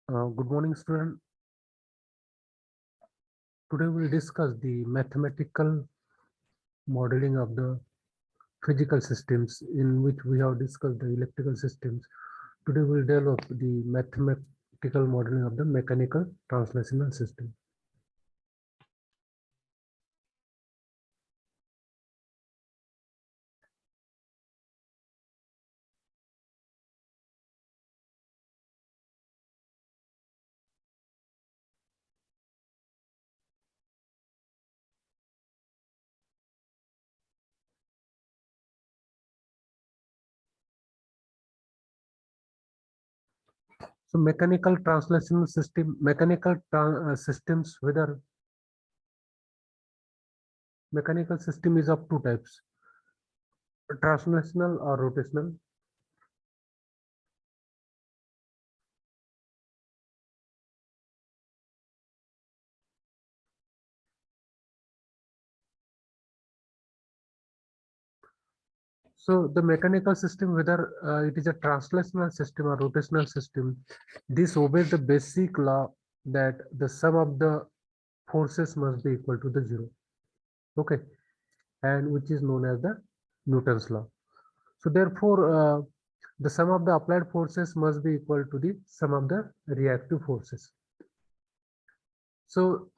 Good morning, student. Today we'll discuss the mathematical modeling of the physical systems, in which we have discussed the electrical systems. Today we'll develop the mathematical modeling of the mechanical translational system. So mechanical translational system, systems, whether mechanical system is of two types: translational or rotational. So the mechanical system, whether it is a translational system or rotational system, this obeys the basic law that the sum of the forces must be equal to the zero. Okay, and which is known as the Newton's law. So therefore, the sum of the applied forces must be equal to the sum of the reactive forces. So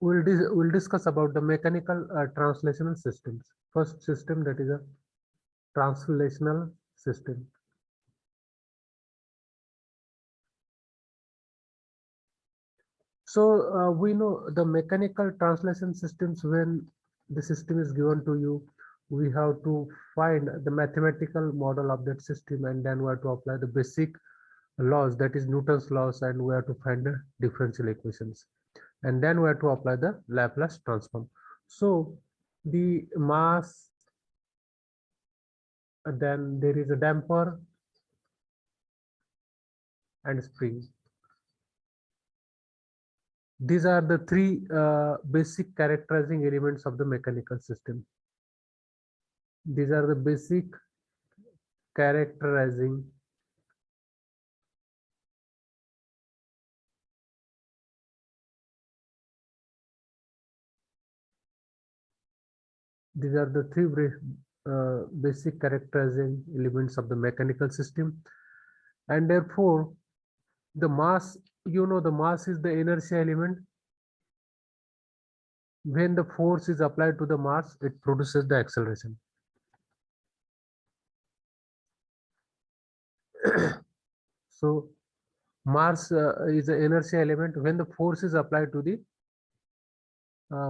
we'll discuss about the mechanical translational systems. First system, that is a translational system. So we know the mechanical translation systems. When the system is given to you, we have to find the mathematical model of that system, and then we have to apply the basic laws, that is Newton's laws, and we have to find the differential equations, and then we have to apply the Laplace transform. So the mass, then there is a damper and spring. These are the three basic characterizing elements of the mechanical system. These are the basic characterizing these are the three basic characterizing elements of the mechanical system, and therefore the mass, the mass is the inertia element. When the force is applied to the mass, it produces the acceleration. So mass is the inertia element. When the force is applied to the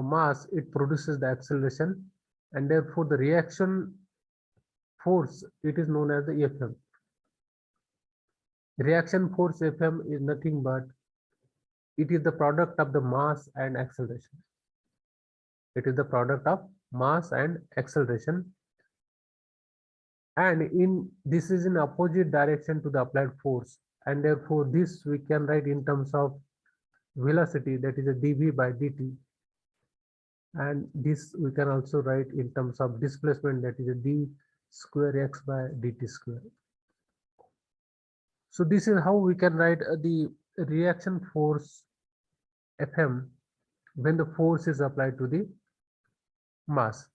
mass, it produces the acceleration, and therefore the reaction force, it is known as the Fm. Reaction force Fm is nothing but it is the product of the mass and acceleration. It is the product of mass and acceleration, and in this is in opposite direction to the applied force, and therefore this we can write in terms of velocity, that is a dv by dt, and this we can also write in terms of displacement, that is a d square x by dt square. So this is how we can write the reaction force Fm when the force is applied to the mass.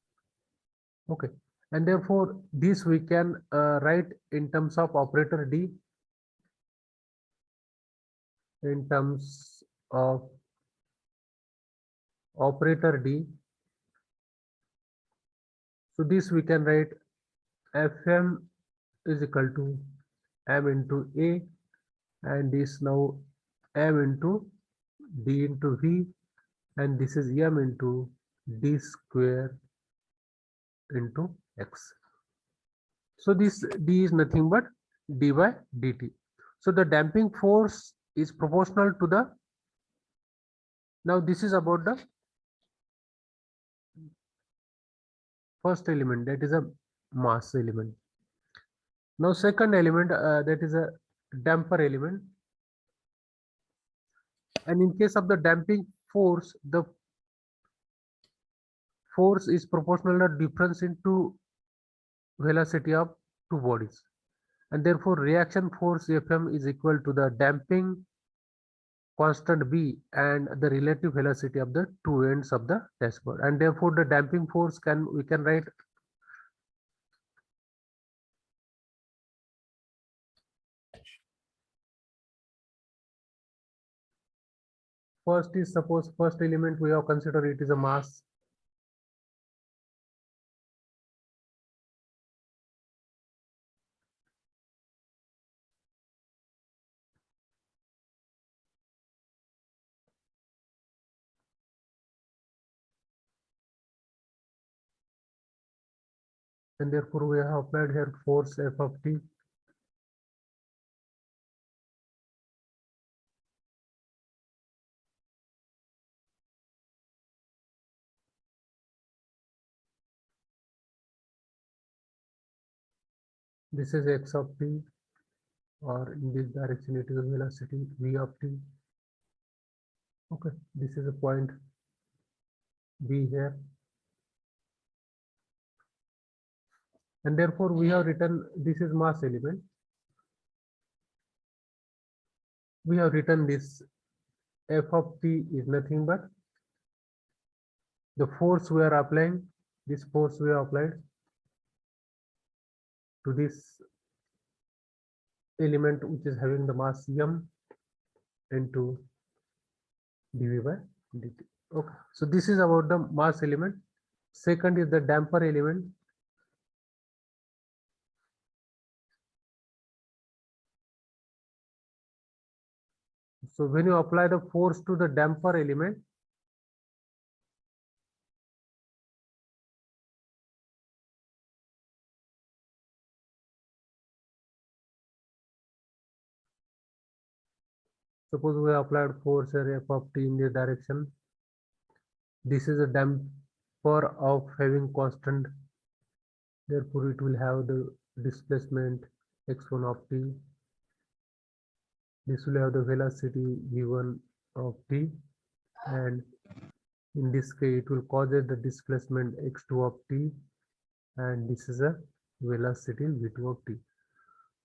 Okay, and therefore this we can write in terms of operator d, in terms of operator d. So this we can write Fm is equal to m into a, and this now m into d into v, and this is m into d square into x. So this d is nothing but d by dt. So the damping force is proportional to the, now this is about the first element, that is a mass element. Now second element, that is a damper element, and in case of the damping force, the force is proportional to difference into velocity of two bodies, and therefore reaction force Fm is equal to the damping constant b and the relative velocity of the two ends of the dashboard, and therefore the damping force we can write first is, suppose first element we have considered it is a mass. And therefore we have applied here force F of t. This is x of t, or in this direction it is a velocity v of t. Okay, this is a point B here. And therefore we have written this is mass element. We have written this F of t is nothing but the force we are applying, this force we have applied to this element which is having the mass m into dv by dt. Okay, so this is about the mass element. Second is the damper element. So when you apply the force to the damper element, suppose we applied force F of t in this direction. This is a damper of having constant, therefore it will have the displacement x1 of t. This will have the velocity v1 of t, and in this case it will cause the displacement x2 of t, and this is a velocity v2 of t.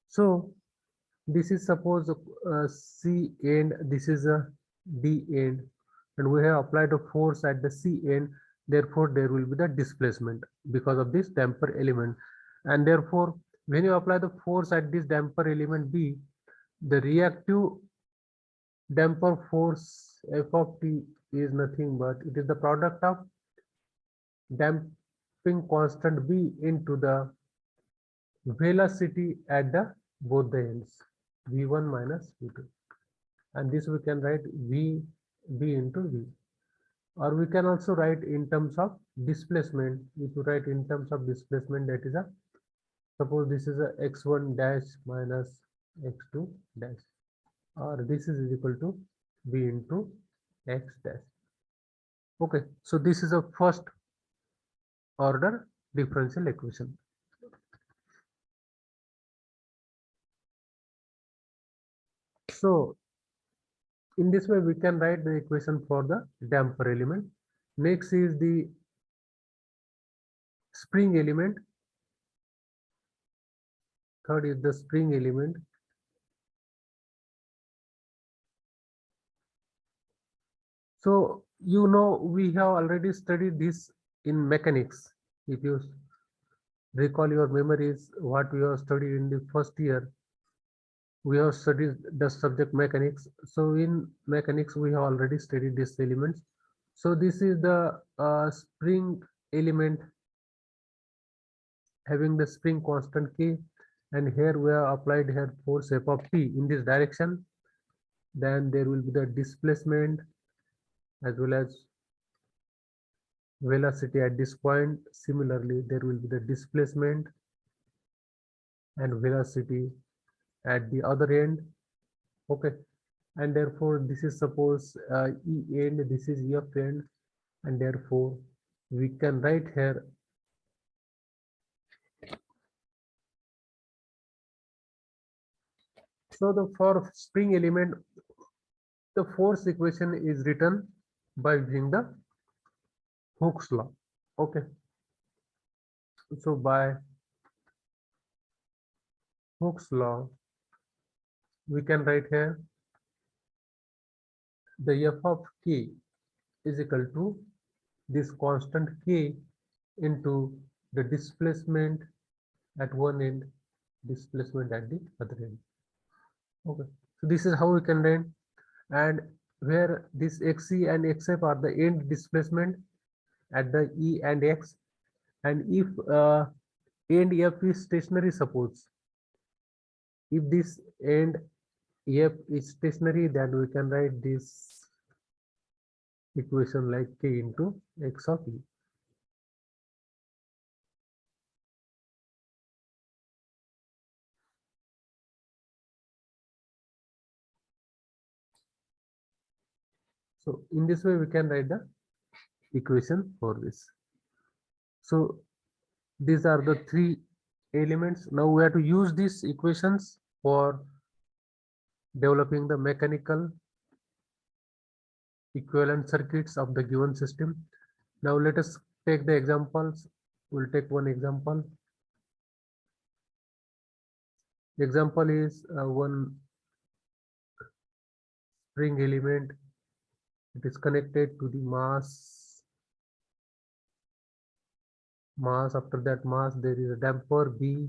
So this is suppose C end, this is a D end, and we have applied a force at the C end, therefore there will be the displacement because of this damper element. And therefore when you apply the force at this damper element B, the reactive damper force F of t is nothing but it is the product of damping constant B into the velocity at the both the ends, v1 minus v2, and this we can write v b into v, or we can also write in terms of displacement. If you write in terms of displacement, that is a, suppose this is a x1 dash minus x2 dash, or this is equal to v into x dash. Okay, so this is a first order differential equation. So in this way we can write the equation for the damper element. Next is the spring element. Third is the spring element. So you know we have already studied this in mechanics. If you recall your memories, what we have studied in the first year, we have studied the subject mechanics. So in mechanics we have already studied these elements. So this is the spring element having the spring constant k, and here we have applied here force F of t in this direction. Then there will be the displacement as well as velocity at this point. Similarly, there will be the displacement and velocity at the other end. Okay, and therefore this is suppose E end, this is F end, and therefore we can write here so the for spring element the force equation is written by using the Hooke's law. Okay, so by Hooke's law we can write here the f of k is equal to this constant k into the displacement at one end, displacement at the other end. Okay, so this is how we can write, and where this xc and xf are the end displacement at the e and x, and if end f is stationary, suppose if this end f is stationary, then we can write this equation like k into x of e. So in this way we can write the equation for this. So these are the three elements. Now we have to use these equations for developing the mechanical equivalent circuits of the given system. Now let us take the examples. We'll take one example. The example is one spring element. It is connected to the mass. After that mass, there is a damper B,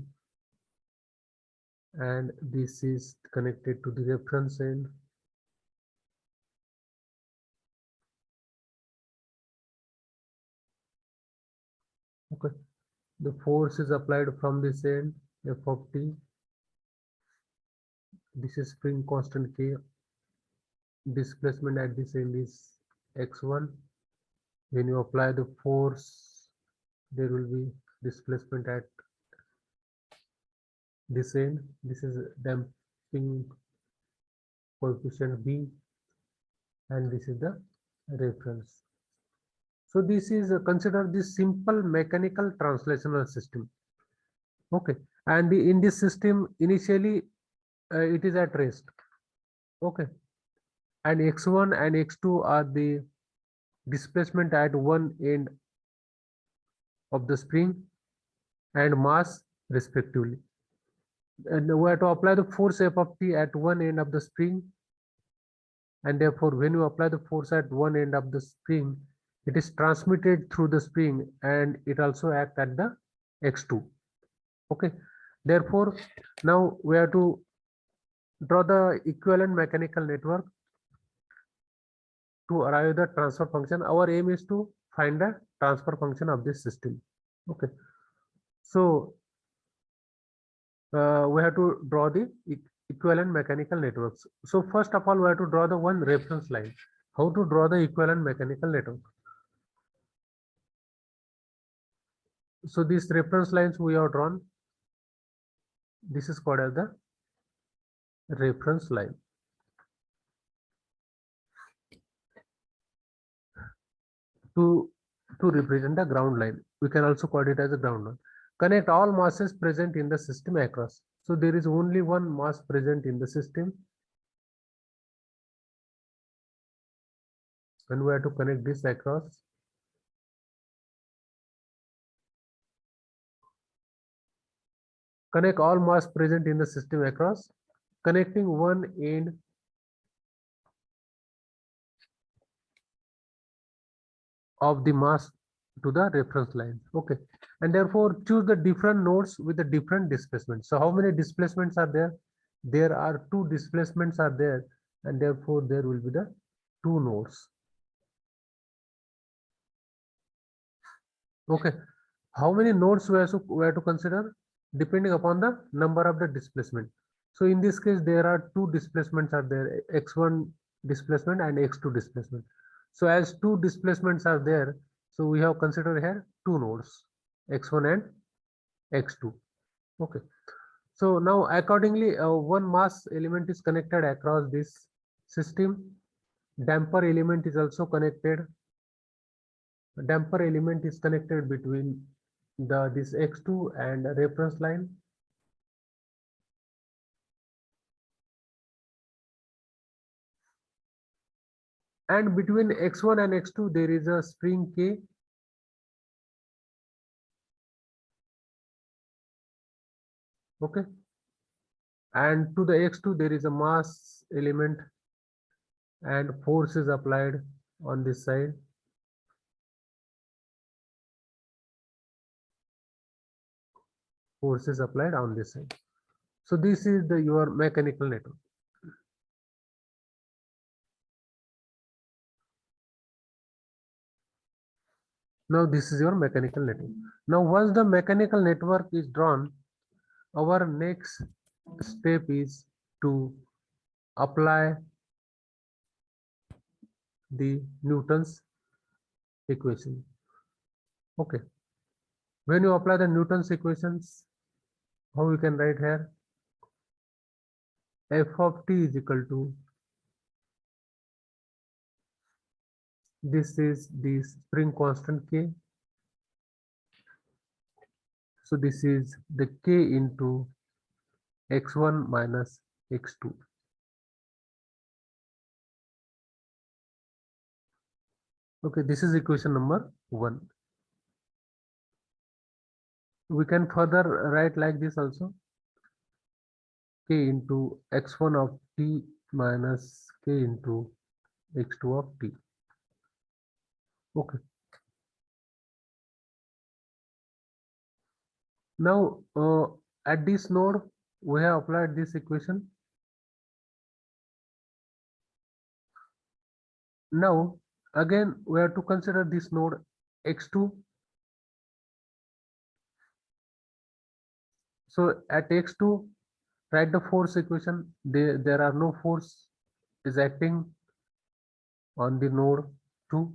and this is connected to the reference end. Okay, the force is applied from this end, F of T. This is spring constant K. Displacement at this end is x1. When you apply the force, there will be displacement at this end. This is damping coefficient B, and this is the reference. So this is consider this simple mechanical translational system. Okay, and in this system initially it is at rest. Okay, and x1 and x2 are the displacement at one end of the spring and mass respectively. And we have to apply the force F of T at one end of the spring, and therefore when you apply the force at one end of the spring, it is transmitted through the spring and it also acts at the x2. Okay, therefore now we have to draw the equivalent mechanical network to arrive the transfer function. Our aim is to find the transfer function of this system. Okay, so we have to draw the equivalent mechanical networks. So first of all, we have to draw the one reference line. How to draw the equivalent mechanical network? So these reference lines we have drawn. This is called as the reference line. To represent the ground line, we can also call it as a ground line. Connect all masses present in the system across. So there is only one mass present in the system, and we have to connect this across. Connect all mass present in the system across, connecting one end of the mass to the reference line. Okay, and therefore choose the different nodes with the different displacements. So how many displacements are there? There are two displacements are there, and therefore there will be the two nodes. Okay, how many nodes we have to consider depending upon the number of the displacement. So in this case, there are two displacements are there, x1 displacement and x2 displacement. So as two displacements are there, so we have considered here two nodes, x1 and x2. Okay, so now accordingly, one mass element is connected across this system. Damper element is also connected. Damper element is connected between this x2 and reference line. And between x1 and x2 there is a spring K. Okay, and to the x2 there is a mass element and force is applied on this side. Force is applied on this side. So this is the your mechanical network. Now this is your mechanical network. Now once the mechanical network is drawn, our next step is to apply the Newton's equation. Okay. When you apply the Newton's equations, how we can write here? F of t is equal to, this is the spring constant K. So this is the K into x1 minus x2. Okay, this is equation number 1. We can further write like this also. K into x1 of t minus K into x2 of t. Okay. Now at this node we have applied this equation. Now again we have to consider this node x2. So at x2 write the force equation. There are no force is acting on the node 2,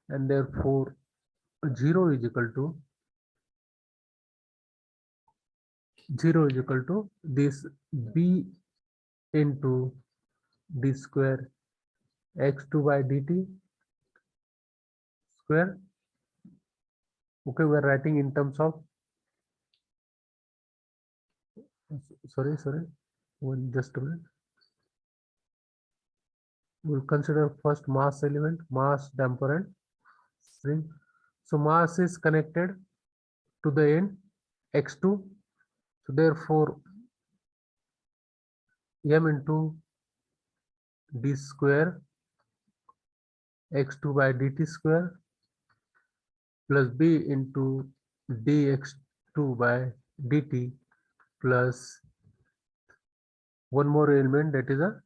and therefore 0 is equal to this b into d square x2 by dt square. Okay, we are writing in terms of, sorry, just a minute. We'll consider first mass element, mass, damper and spring. So mass is connected to the end x2. So therefore m into d square x2 by dt square plus b into dx2 by dt plus one more element, that is a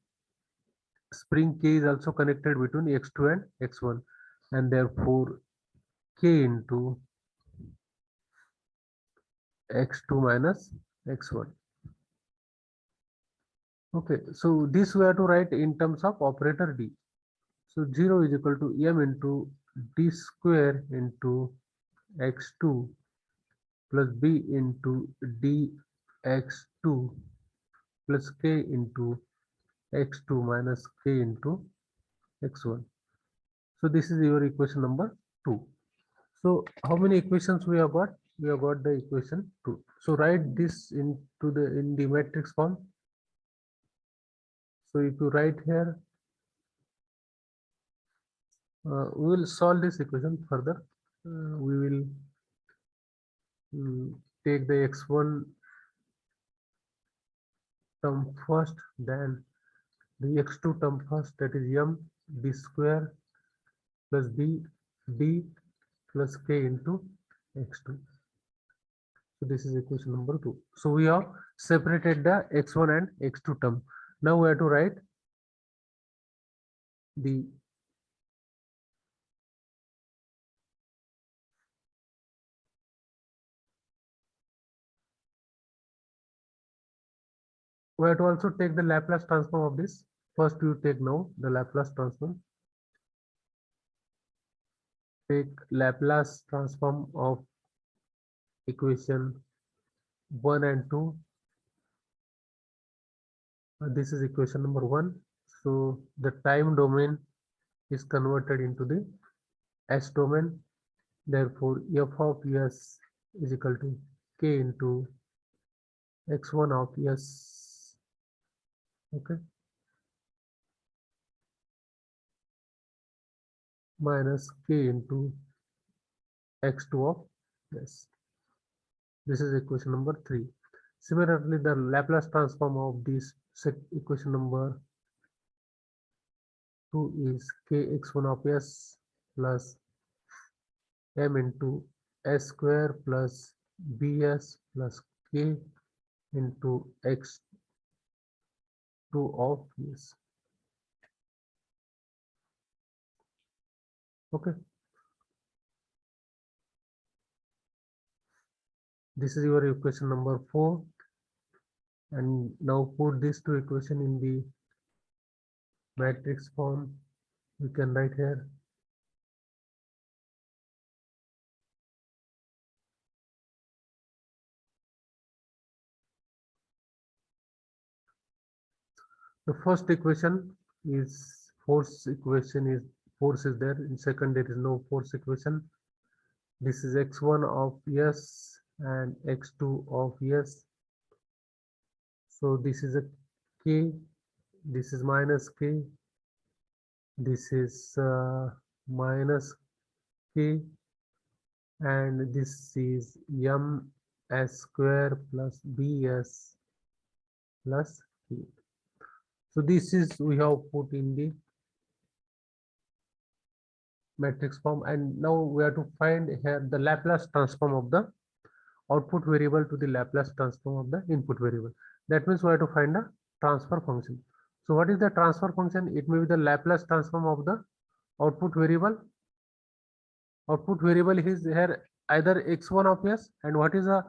spring K is also connected between x2 and x1, and therefore K into x2 minus x1. Okay, so this we have to write in terms of operator D. So 0 is equal to m into d square into x2 plus b into dx2 plus k into x2 minus k into x1. So this is your equation number 2. So how many equations we have got? We have got the equation 2. So write this into in the matrix form. So if you write here, we will solve this equation further. We will take the x1 term first, then the x2 term first, that is m d square plus b d plus k into x2. So this is equation number 2. So we have separated the x1 and x2 term. Now we have to write the we have to also take the Laplace transform of this. First you take now the Laplace transform. Take Laplace transform of equation 1 and 2. This is equation number 1. So the time domain is converted into the S domain. Therefore f of s is equal to k into x1 of s. Okay, minus k into x2 of s. This is equation number 3. Similarly, the Laplace transform of this equation number 2 is kx1 of s plus m into s square plus bs plus k into x2 of s. Okay, this is your equation number 4, and now put these two equation in the matrix form. We can write here the first equation is force equation, is force is there. In second, there is no force equation. This is x1 of s and x2 of s. So this is a k, this is minus k, this is minus k, and this is m s square plus bs plus k. So this is we have put in the matrix form, and now we have to find here the Laplace transform of the output variable to the Laplace transform of the input variable. That means we have to find a transfer function. So what is the transfer function? It may be the Laplace transform of the output variable. Output variable is here either x1 of s, and what is the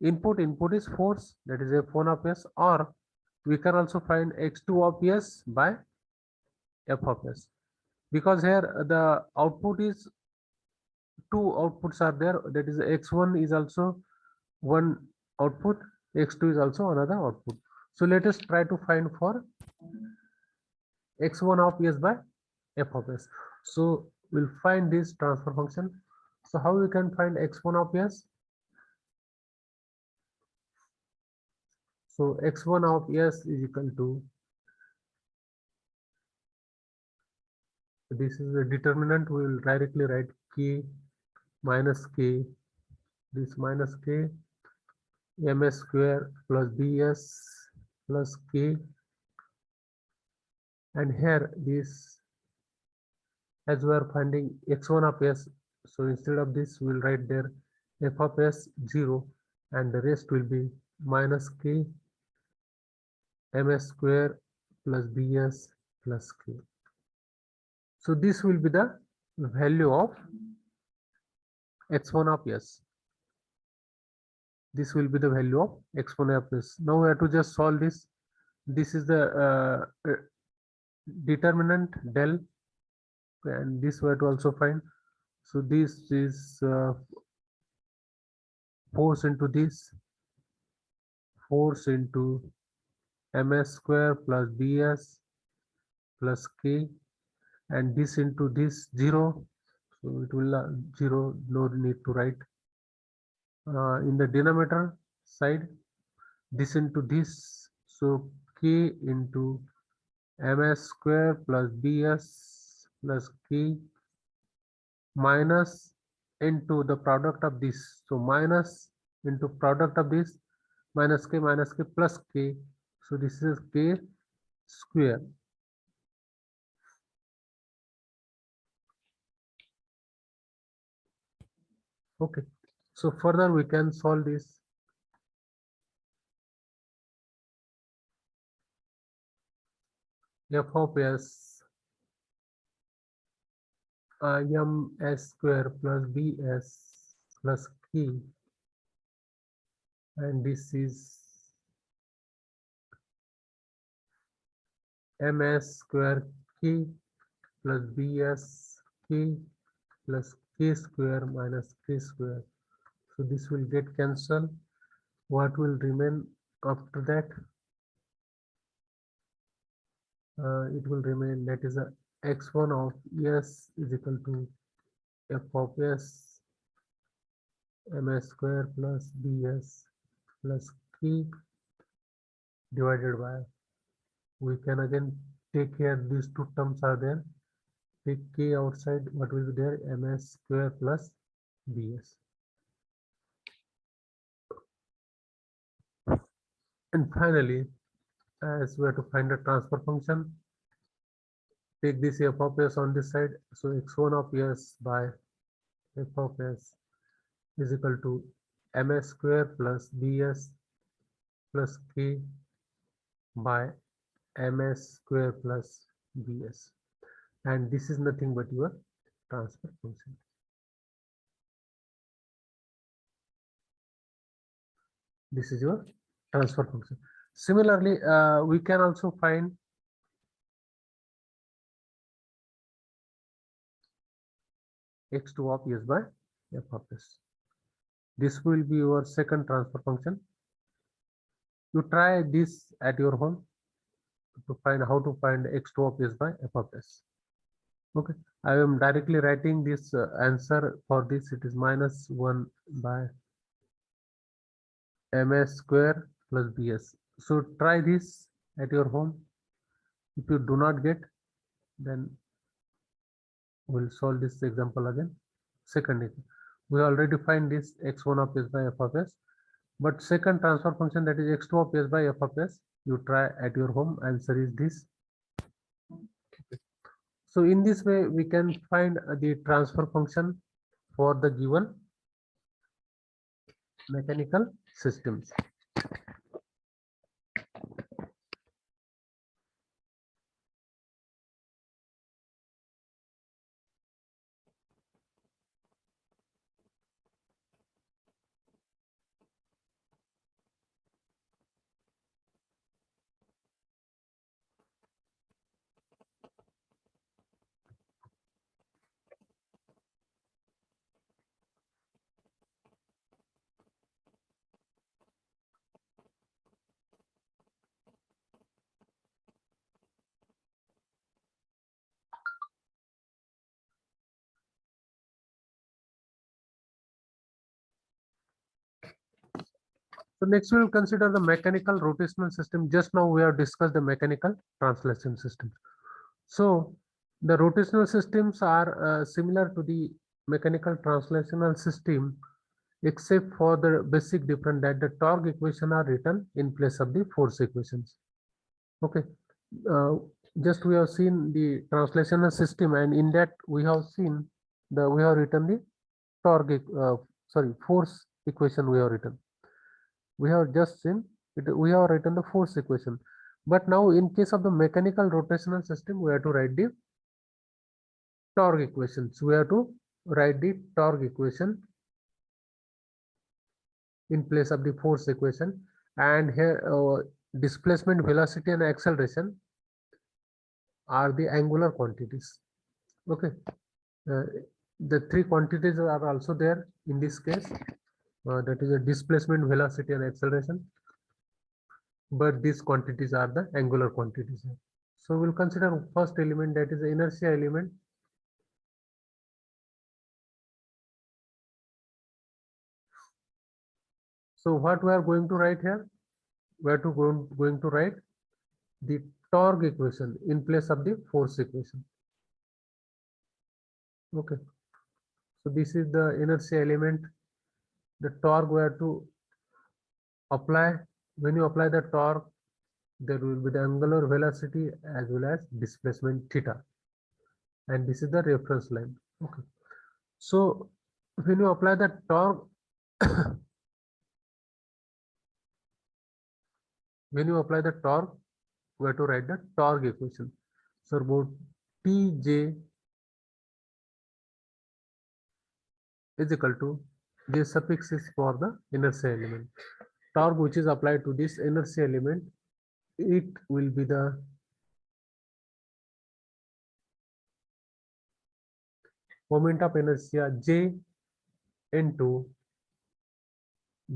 input? Input is force, that is f1 of s, or we can also find x2 of s by f of s, because here the output is two outputs are there, that is x1 is also one output, x2 is also another output. So let us try to find for x1 of s by f of s. So we'll find this transfer function. So how we can find x1 of s? So x1 of s is equal to, this is the determinant, we will directly write k minus k, this minus k, ms square plus bs plus k, and here this, as we are finding x1 of s, so instead of this we'll write there f of s 0, and the rest will be minus k ms square plus bs plus k. So this will be the value of x1 of s. This will be the value of x1 of s. Now we have to just solve this. This is the determinant del, and this we have to also find. So this is force into this, force into ms square plus bs plus k, and this into this 0, so it will 0, no need to write. In the denominator side, this into this, so k into ms square plus bs plus k minus into the product of this, so minus into product of this, minus k plus k, so this is k square. Okay, so further we can solve this. F of s m s square plus bs plus k, and this is ms square k plus bs k plus k square minus k square. So this will get cancelled. What will remain after that? It will remain, that is a x1 of s is equal to f of s ms square plus bs plus k divided by, we can again take care these two terms are there, take k outside, what will be there, ms square plus bs. And finally, as we have to find a transfer function, take this f of s on this side. So x1 of s by f of s is equal to ms square plus bs plus k by ms square plus bs, and this is nothing but your transfer function. This is your transfer function. Similarly, we can also find x2 of s by f of s. This will be your second transfer function. You try this at your home to find how to find x2 of s by f of s. Okay, I am directly writing this answer for this. It is minus 1 by ms square plus bs. So try this at your home. If you do not get, then we'll solve this example again. Second, we already find this x1 of s by f of s, but second transfer function, that is x2 of s by f of s, you try at your home. Answer is this. So in this way, we can find the transfer function for the given mechanical systems. So next we will consider the mechanical rotational system. Just now we have discussed the mechanical translation system. So the rotational systems are similar to the mechanical translational system, except for the basic difference that the torque equation are written in place of the force equations. Okay, uh, just we have seen the translational system, and in that we have seen we have written the torque, force equation we have written. We have just seen it, we have written the force equation, but now in case of the mechanical rotational system, we have to write the torque equations. We have to write the torque equation in place of the force equation, and here displacement, velocity, and acceleration are the angular quantities. Okay, uh, the three quantities are also there in this case. That is a displacement, velocity, and acceleration. But these quantities are the angular quantities. So we'll consider first element, that is the inertia element. So what we are going to write here? We are going to write the torque equation in place of the force equation. Okay. So this is the inertia element. The torque we have to apply. When you apply the torque, there will be the angular velocity as well as displacement theta, and this is the reference line. Okay, so when you apply the torque when you apply the torque, we have to write the torque equation. So about Tj is equal to, J suffix is for the inertia element. Torque which is applied to this inertia element, it will be the moment of inertia J into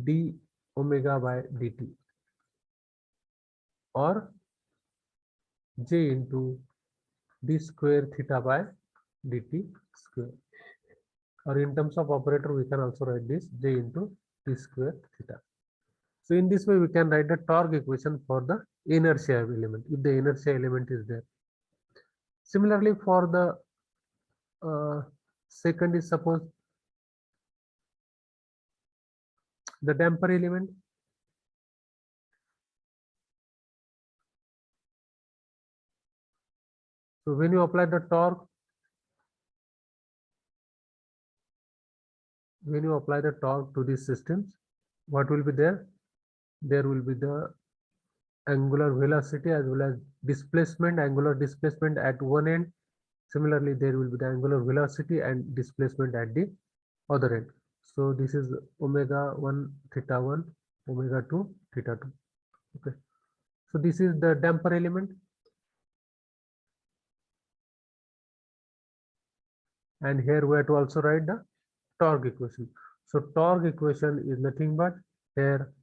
d omega by dt, or J into d square theta by dt square, or in terms of operator we can also write this J into d square theta. So in this way we can write the torque equation for the inertia element if the inertia element is there. Similarly for the second is, suppose the damper element. So when you apply the torque, to these systems, what will be there? There will be the angular velocity as well as displacement, angular displacement at one end. Similarly, there will be the angular velocity and displacement at the other end. So this is omega 1 theta 1, omega 2 theta 2. Okay. So this is the damper element. And here we have to also write the torque equation. So torque equation is nothing but here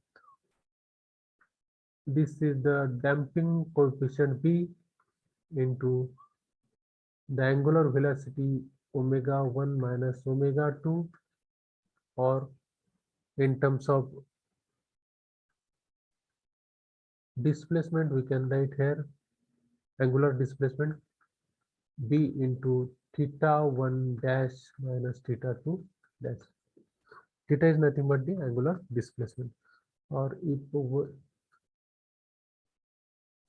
this is the damping coefficient B into the angular velocity omega 1 minus omega 2, or in terms of displacement we can write here angular displacement B into theta 1 dash minus theta 2 dash. Theta is nothing but the angular displacement, or if over.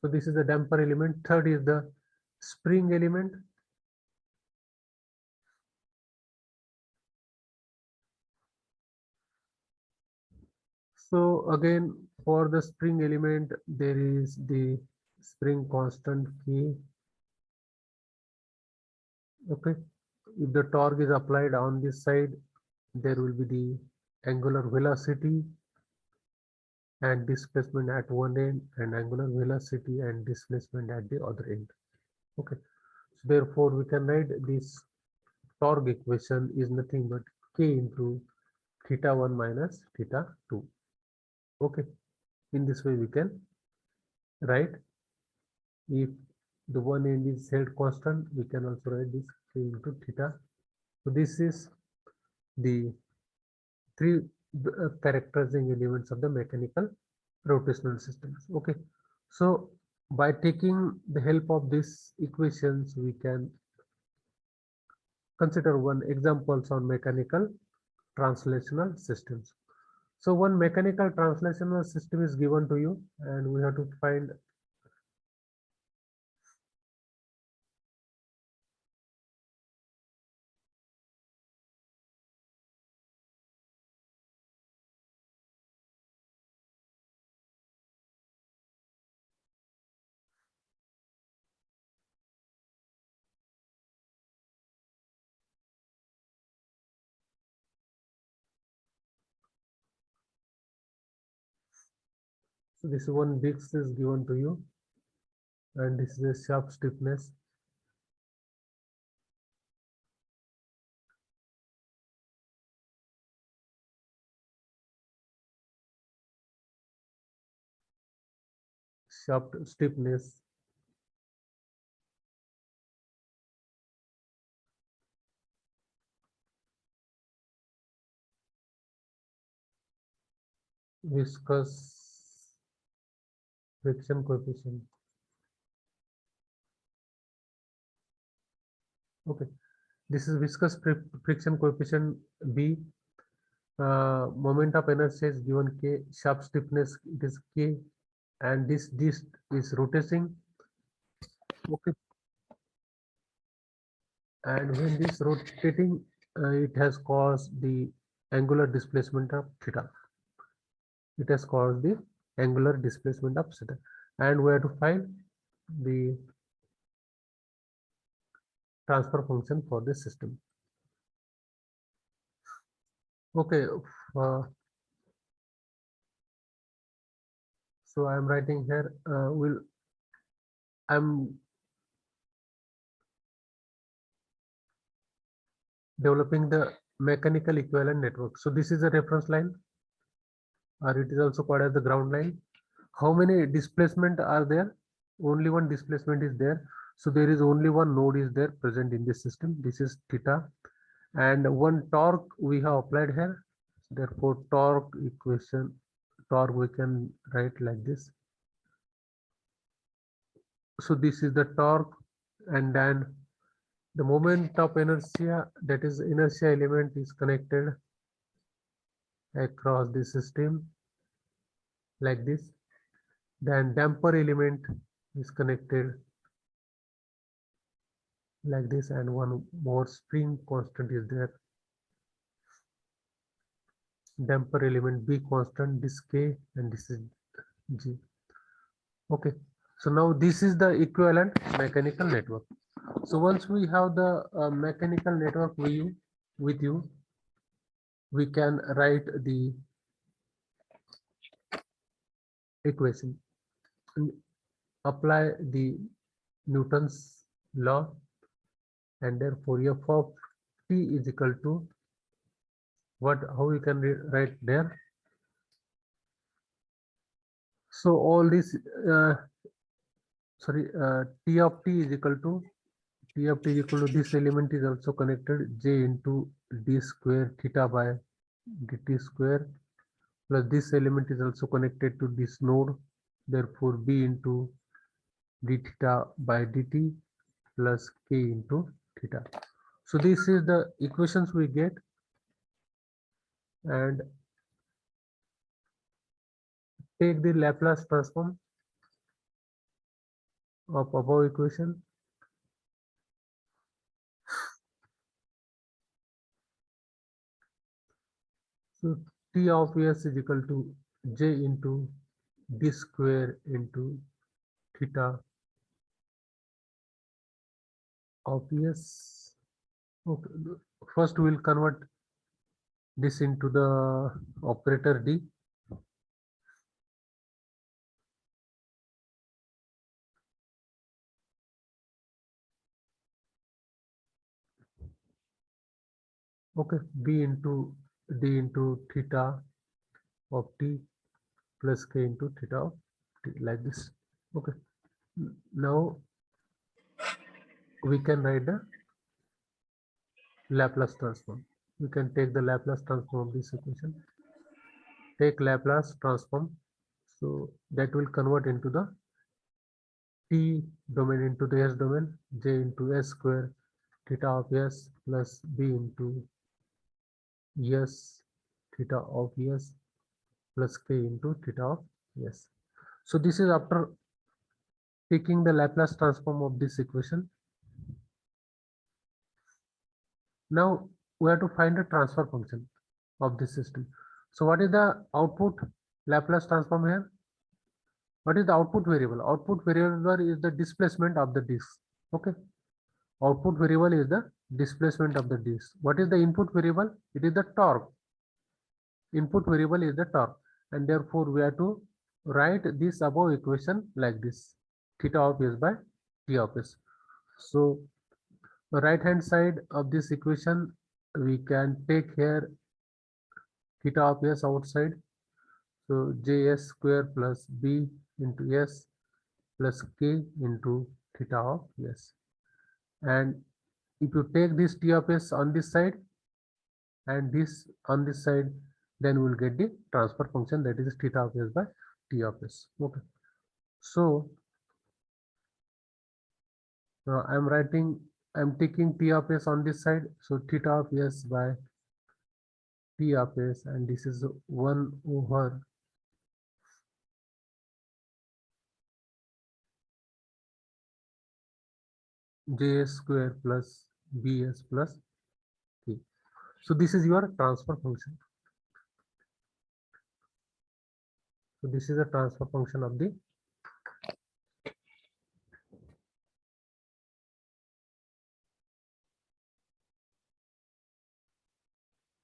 So this is the damper element. Third is the spring element. So again, for the spring element, there is the spring constant K. Okay. If the torque is applied on this side, there will be the angular velocity and displacement at one end, and angular velocity and displacement at the other end. Okay. So therefore, we can write this torque equation is nothing but K into theta 1 minus theta 2. Okay. In this way, we can write, if the one end is held constant, we can also write this K into theta. So this is the three characterizing elements of the mechanical rotational systems. Okay. So by taking the help of these equations, we can consider one examples on mechanical translational systems. So one mechanical translational system is given to you, and we have to find so this one disc is given to you, and this is a shaft stiffness. Shaft stiffness, viscous friction coefficient. Okay, this is viscous friction coefficient B. Moment of inertia is given K. Shaft stiffness, it is K, and this disc is rotating. Okay, and when this rotating, it has caused the angular displacement of theta. It has caused the angular displacement of theta, and we have to find the transfer function for this system. Okay, so I am writing here. I'm developing the mechanical equivalent network. So this is a reference line, or it is also called as the ground line. How many displacement are there? Only one displacement is there. So there is only one node is there present in this system. This is theta, and one torque we have applied here. Therefore, torque equation, torque we can write like this. So this is the torque, and then the moment of inertia, that is inertia element, is connected across the system like this. Then damper element is connected like this, and one more spring constant is there. Damper element B constant, this K, and this is G. Okay, so now this is the equivalent mechanical network. So once we have the mechanical network with you, we can write the equation and apply the Newton's law, and therefore f of t is equal to what, how we can write there. So all this t of t is equal to this element is also connected j into d square theta by dt square, plus this element is also connected to this node, therefore b into d theta by dt plus k into theta. So this is the equations we get, and take the Laplace transform of above equation. So t of s is equal to j into d square into theta of s. Okay, first we will convert this into the operator d. Okay, b into d into theta of t plus k into theta of t, like this. Okay, now we can write the Laplace transform. We can take the Laplace transform of this equation. Take Laplace transform, so that will convert into the t domain into the s domain, j into s square theta of s plus b into s theta of s plus k into theta of s. So this is after taking the Laplace transform of this equation. Now we have to find the transfer function of this system. So what is the output Laplace transform here? What is the output variable? Output variable is the displacement of the disk. Okay. Output variable is the displacement of the disk. What is the input variable? It is the torque. Input variable is the torque, and therefore we have to write this above equation like this: theta of s by t of s. So the right hand side of this equation, we can take here theta of s outside. So js square plus b into s plus k into theta of s. And if you take this t of s on this side and this on this side, then we will get the transfer function, that is theta of s by t of s. Okay. So I'm taking t of s on this side. So theta of s by t of s, and this is 1 over js square plus bs plus k. So this is your transfer function. So this is a transfer function of the.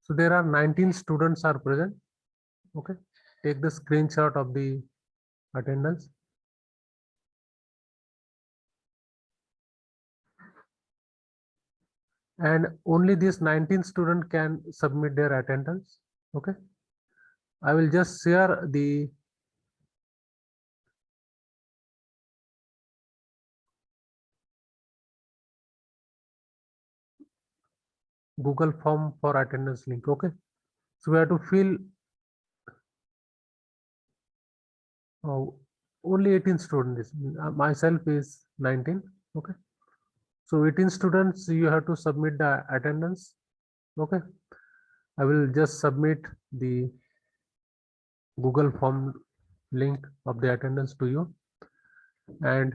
So there are 19 students are present. Okay, take the screenshot of the attendance. And only this 19 student can submit their attendance. Okay, I will just share the Google form for attendance link. Okay, so we have to fill only 18 students. Myself is 19. Okay, so 18 students, you have to submit the attendance. Okay, I will just submit the Google form link of the attendance to you, and